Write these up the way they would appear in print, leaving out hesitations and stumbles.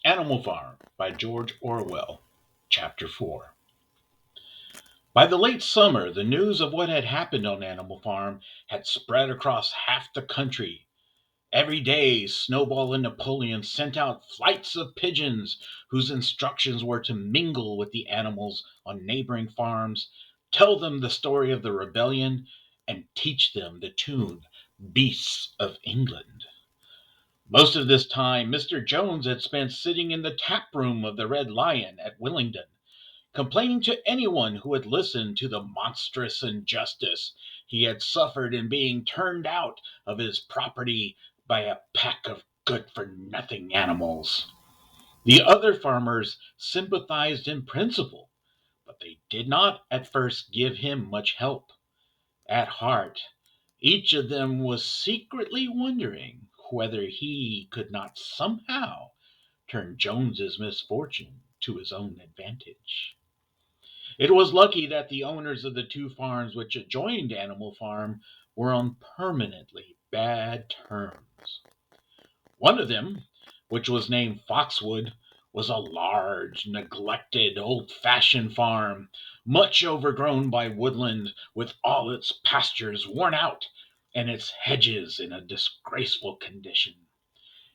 Animal Farm by George Orwell, Chapter 4. By the late summer, the news of what had happened on Animal Farm had spread across half the country. Every day, Snowball and Napoleon sent out flights of pigeons whose instructions were to mingle with the animals on neighboring farms, tell them the story of the rebellion, and teach them the tune Beasts of England. Most of this time Mr. Jones had spent sitting in the tap room of the Red Lion at Willingdon, complaining to anyone who would listen to the monstrous injustice he had suffered in being turned out of his property by a pack of good for nothing animals. The other farmers sympathized in principle, but they did not at first give him much help. At heart, each of them was secretly wondering whether he could not somehow turn Jones's misfortune to his own advantage. It was lucky that the owners of the two farms which adjoined Animal Farm were on permanently bad terms. One of them, which was named Foxwood, was a large, neglected, old-fashioned farm, much overgrown by woodland, with all its pastures worn out and its hedges in a disgraceful condition.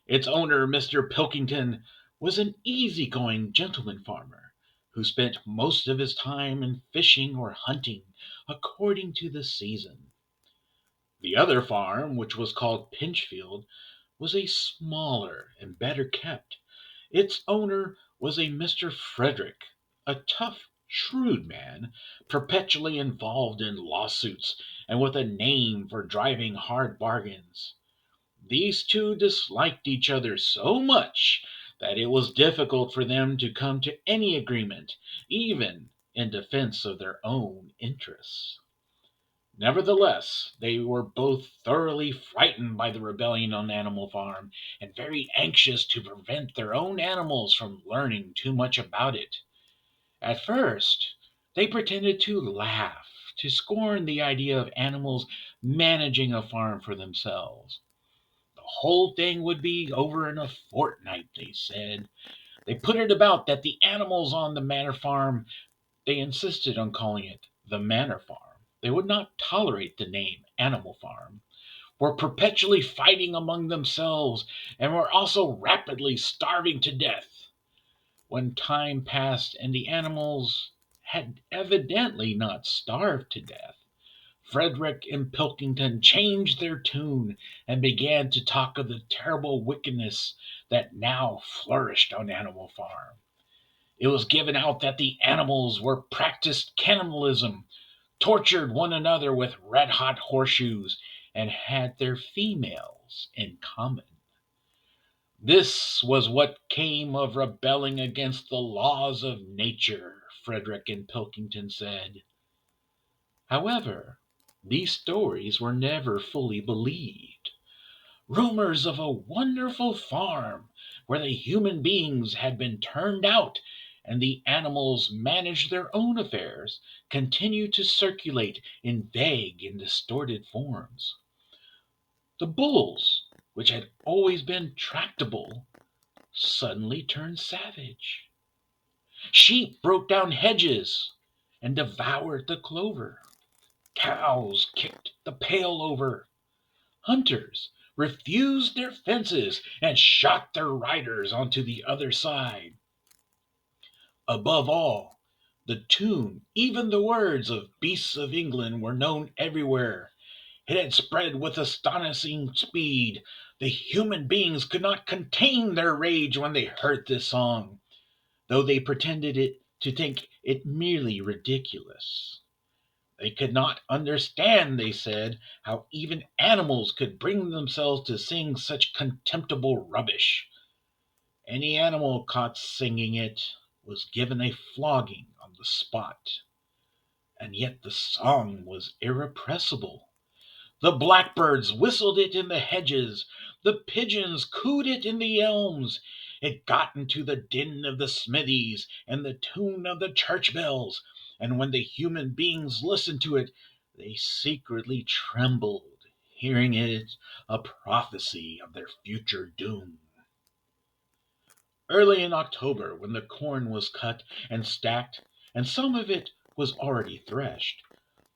Its owner, Mr. Pilkington, was an easy-going gentleman farmer who spent most of his time in fishing or hunting according to the season. The other farm, which was called Pinchfield, was a smaller and better kept. Its owner was a Mr. Frederick, a tough, shrewd man, perpetually involved in lawsuits and with a name for driving hard bargains. These two disliked each other so much that it was difficult for them to come to any agreement, even in defense of their own interests. Nevertheless, they were both thoroughly frightened by the rebellion on Animal Farm and very anxious to prevent their own animals from learning too much about it. At first, they pretended to laugh, to scorn the idea of animals managing a farm for themselves. The whole thing would be over in a fortnight, they said. They put it about that the animals on the Manor Farm, they insisted on calling it the Manor Farm. They would not tolerate the name Animal Farm, were perpetually fighting among themselves, and were also rapidly starving to death. When time passed and the animals had evidently not starved to death, Frederick and Pilkington changed their tune and began to talk of the terrible wickedness that now flourished on Animal Farm. It was given out that the animals were practiced cannibalism, tortured one another with red-hot horseshoes, and had their females in common. This was what came of rebelling against the laws of nature, Frederick and Pilkington said. However, these stories were never fully believed. Rumors of a wonderful farm where the human beings had been turned out and the animals managed their own affairs continued to circulate in vague and distorted forms. The bulls, which had always been tractable, suddenly turned savage. Sheep broke down hedges and devoured the clover. Cows kicked the pail over. Hunters refused their fences and shot their riders onto the other side. Above all, the tune, even the words of Beasts of England were known everywhere. It had spread with astonishing speed. The human beings could not contain their rage when they heard this song, though they pretended to think it merely ridiculous. They could not understand, they said, how even animals could bring themselves to sing such contemptible rubbish. Any animal caught singing it was given a flogging on the spot. And yet the song was irrepressible. The blackbirds whistled it in the hedges, the pigeons cooed it in the elms. It got into the din of the smithies and the tune of the church bells, and when the human beings listened to it, they secretly trembled, hearing it a prophecy of their future doom. Early in October, when the corn was cut and stacked, and some of it was already threshed,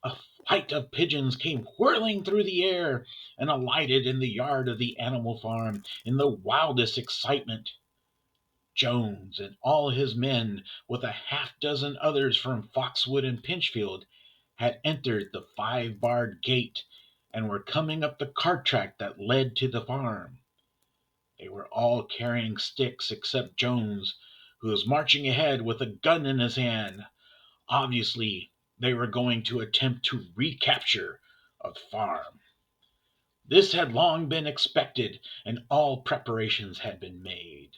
a flight of pigeons came whirling through the air and alighted in the yard of the animal farm in the wildest excitement. Jones and all his men, with a half dozen others from Foxwood and Pinchfield, had entered the 5-barred gate and were coming up the cart track that led to the farm. They were all carrying sticks except Jones, who was marching ahead with a gun in his hand. Obviously, they were going to attempt to recapture the farm. This had long been expected, and all preparations had been made.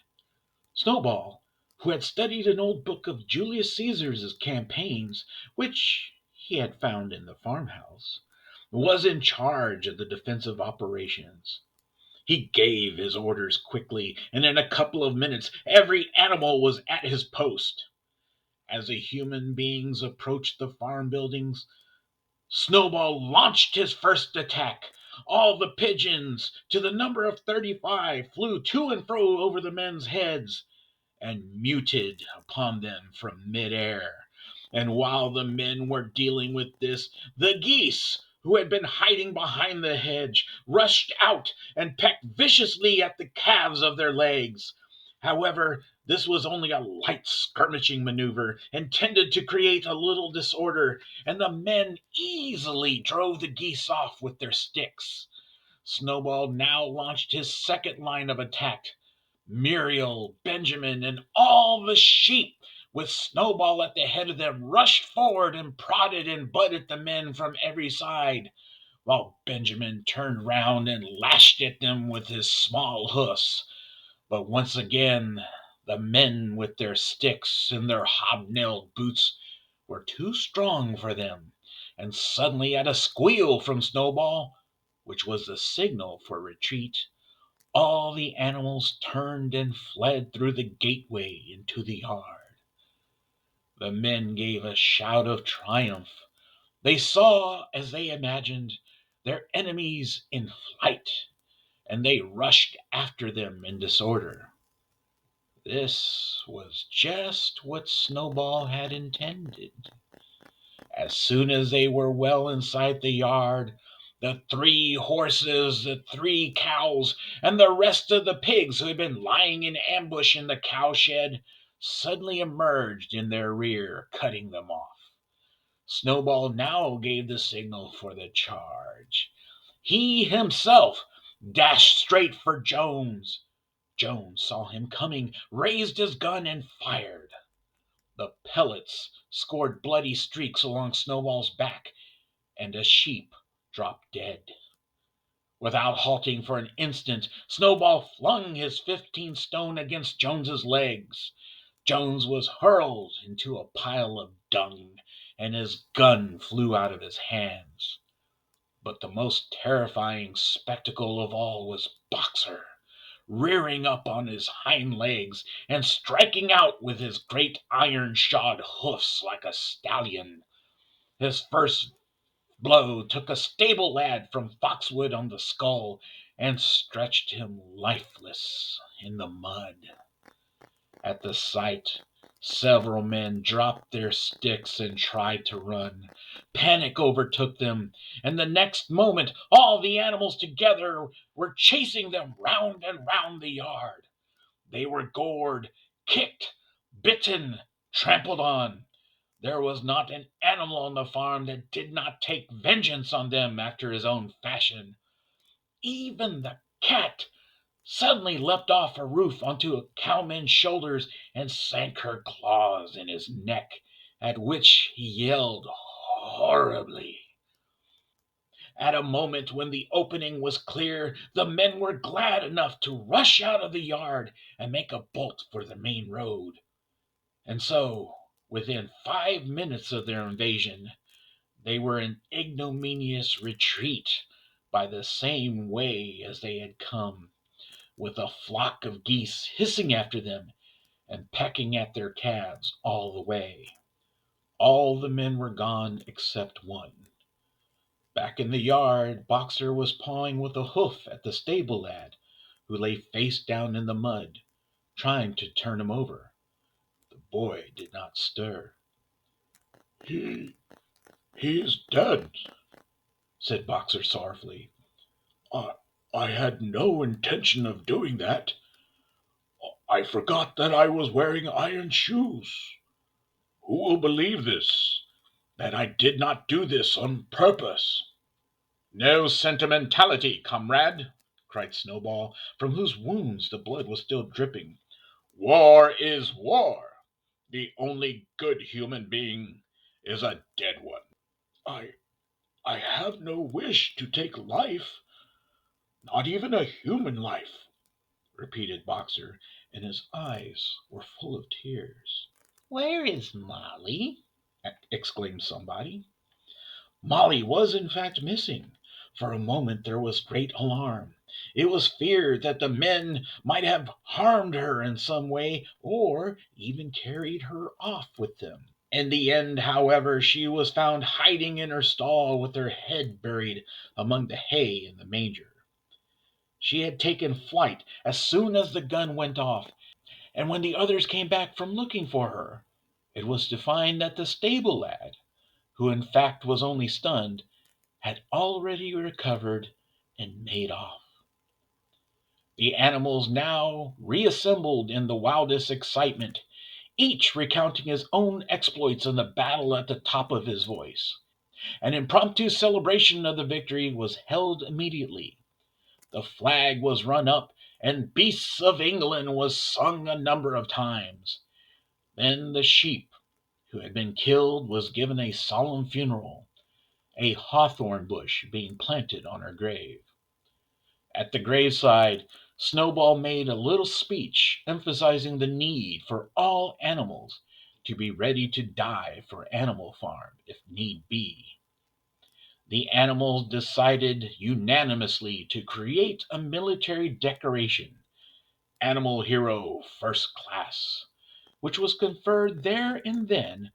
Snowball, who had studied an old book of Julius Caesar's campaigns, which he had found in the farmhouse, was in charge of the defensive operations. He gave his orders quickly, and in a couple of minutes every animal was at his post. As the human beings approached the farm buildings, Snowball launched his first attack. All the pigeons, to the number of 35, flew to and fro over the men's heads and muted upon them from midair. And while the men were dealing with this, the geese, who had been hiding behind the hedge, rushed out and pecked viciously at the calves of their legs. However, this was only a light skirmishing maneuver intended to create a little disorder, and the men easily drove the geese off with their sticks. Snowball now launched his second line of attack. Muriel, Benjamin, and all the sheep, with Snowball at the head of them, rushed forward and prodded and butted the men from every side, while Benjamin turned round and lashed at them with his small hoofs. But once again the men with their sticks and their hobnailed boots were too strong for them, and suddenly at a squeal from Snowball, which was the signal for retreat, all the animals turned and fled through the gateway into the yard. The men gave a shout of triumph. They saw, as they imagined, their enemies in flight, and they rushed after them in disorder. This was just what Snowball had intended. As soon as they were well inside the yard, the 3 horses, the 3 cows, and the rest of the pigs who had been lying in ambush in the cowshed suddenly emerged in their rear, cutting them off. Snowball now gave the signal for the charge. He himself dashed straight for Jones. Jones saw him coming, raised his gun, and fired. The pellets scored bloody streaks along Snowball's back, and a sheep dropped dead. Without halting for an instant, Snowball flung his 15-stone against Jones's legs. Jones was hurled into a pile of dung, and his gun flew out of his hands. But the most terrifying spectacle of all was Boxer, rearing up on his hind legs and striking out with his great iron-shod hoofs like a stallion. His first blow took a stable lad from Foxwood on the skull and stretched him lifeless in the mud. At the sight, several men dropped their sticks and tried to run. Panic overtook them, and the next moment all the animals together were chasing them round and round the yard. They were gored, kicked, bitten, trampled on. There was not an animal on the farm that did not take vengeance on them after his own fashion. Even the cat suddenly leapt off a roof onto a cowman's shoulders and sank her claws in his neck, at which he yelled horribly. At a moment when the opening was clear, the men were glad enough to rush out of the yard and make a bolt for the main road. And so, within 5 minutes of their invasion, they were in ignominious retreat by the same way as they had come, with a flock of geese hissing after them and pecking at their calves all the way. All the men were gone except one. Back in the yard, Boxer was pawing with a hoof at the stable lad, who lay face down in the mud. trying to turn him over. The boy did not stir. He is dead, said Boxer sorrowfully. I, I had no intention of doing that. I forgot that I was wearing iron shoes. Who will believe this? That I did not do this on purpose? No sentimentality, comrade, cried Snowball, from whose wounds the blood was still dripping. War is war. The only good human being is a dead one. I I have no wish to take life, not even a human life, repeated Boxer, and his eyes were full of tears. Where is Molly? Exclaimed somebody. Molly was in fact missing. For a moment there was great alarm. It was feared that the men might have harmed her in some way, or even carried her off with them. In the end, however, she was found hiding in her stall with her head buried among the hay in the manger. She had taken flight as soon as the gun went off, and when the others came back from looking for her, it was to find that the stable lad, who in fact was only stunned, had already recovered and made off. The animals now reassembled in the wildest excitement, each recounting his own exploits in the battle at the top of his voice. An impromptu celebration of the victory was held immediately. The flag was run up, and Beasts of England was sung a number of times. Then the sheep who had been killed was given a solemn funeral, a hawthorn bush being planted on her grave. At the graveside, Snowball made a little speech emphasizing the need for all animals to be ready to die for Animal Farm if need be. The animals decided unanimously to create a military decoration, Animal Hero First Class, which was conferred there and then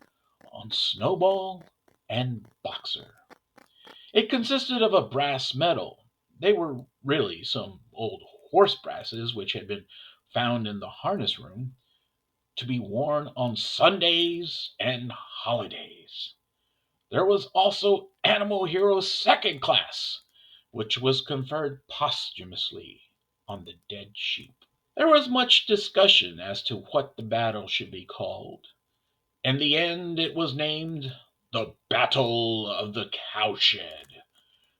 on Snowball and Boxer. It consisted of a brass medal. They were really some old horse brasses which had been found in the harness room, to be worn on Sundays and holidays. There was also Animal Hero Second Class, which was conferred posthumously on the dead sheep. There was much discussion as to what the battle should be called. In the end, it was named the Battle of the Cowshed,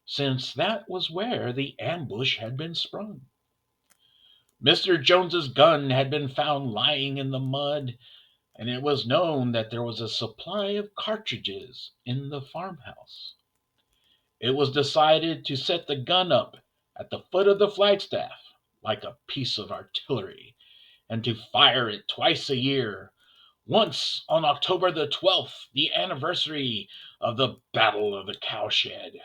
since that was where the ambush had been sprung. Mr. Jones's gun had been found lying in the mud, and it was known that there was a supply of cartridges in the farmhouse. It was decided to set the gun up at the foot of the flagstaff, like a piece of artillery, and to fire it twice a year, once on October the 12th, the anniversary of the Battle of the Cowshed,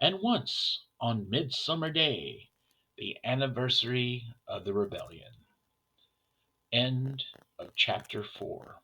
and once on Midsummer Day, the anniversary of the rebellion. End of chapter 4.